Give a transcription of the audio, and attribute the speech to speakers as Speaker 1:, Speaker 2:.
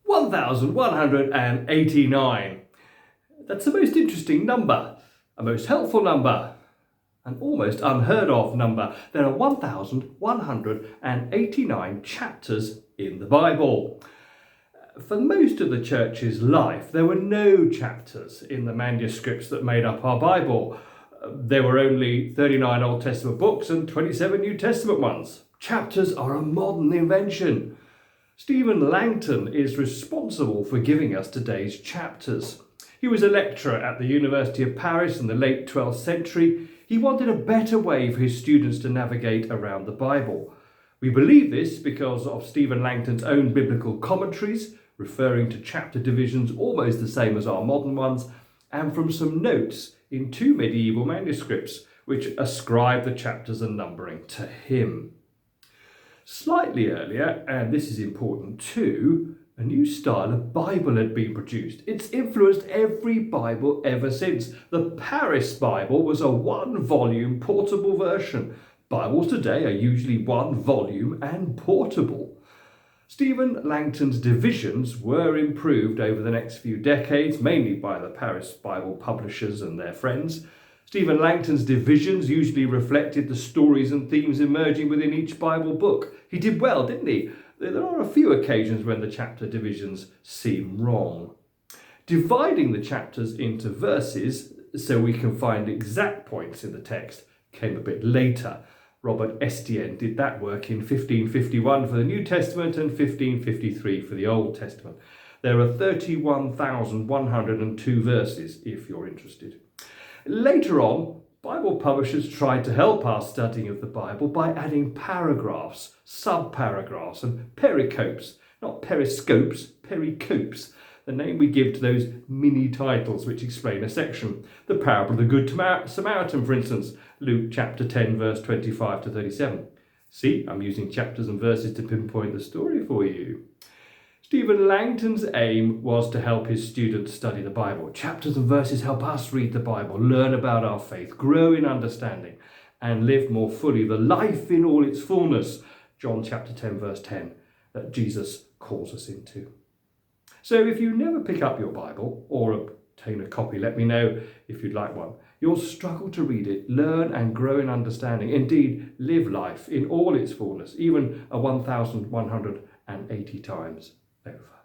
Speaker 1: 1189. That's a most interesting number, a most helpful number, an almost unheard of number. There are 1189 chapters in the Bible. For most of the church's life, there were no chapters in the manuscripts that made up our Bible. There were only 39 Old Testament books and 27 New Testament ones. Chapters are a modern invention. Stephen Langton is responsible for giving us today's chapters. He was a lecturer at the University of Paris in the late 12th century. He wanted a better way for his students to navigate around the Bible. We believe this because of Stephen Langton's own biblical commentaries, referring to chapter divisions almost the same as our modern ones, and from some notes in two medieval manuscripts which ascribe the chapters and numbering to him. Slightly earlier, and this is important too, a new style of Bible had been produced. It's influenced every Bible ever since. The Paris Bible was a one-volume portable version. Bibles today are usually one volume and portable. Stephen Langton's divisions were improved over the next few decades, mainly by the Paris Bible publishers and their friends. Stephen Langton's divisions usually reflected the stories and themes emerging within each Bible book. He did well, didn't he? There are a few occasions when the chapter divisions seem wrong. Dividing the chapters into verses so we can find exact points in the text came a bit later. Robert Estienne did that work in 1551 for the New Testament and 1553 for the Old Testament. There are 31,102 verses, if you're interested. Later on, Bible publishers tried to help our studying of the Bible by adding paragraphs, subparagraphs, and pericopes. Not periscopes, pericopes, the name we give to those mini titles which explain a section. The parable of the Good Samaritan, for instance, Luke chapter 10, verse 25 to 37. See, I'm using chapters and verses to pinpoint the story for you. Stephen Langton's aim was to help his students study the Bible. Chapters and verses help us read the Bible, learn about our faith, grow in understanding, and live more fully the life in all its fullness, John chapter 10, verse 10, that Jesus calls us into. So if you never pick up your Bible or obtain a copy, let me know if you'd like one. You'll struggle to read it, learn and grow in understanding, indeed live life in all its fullness, even 1,180 times over.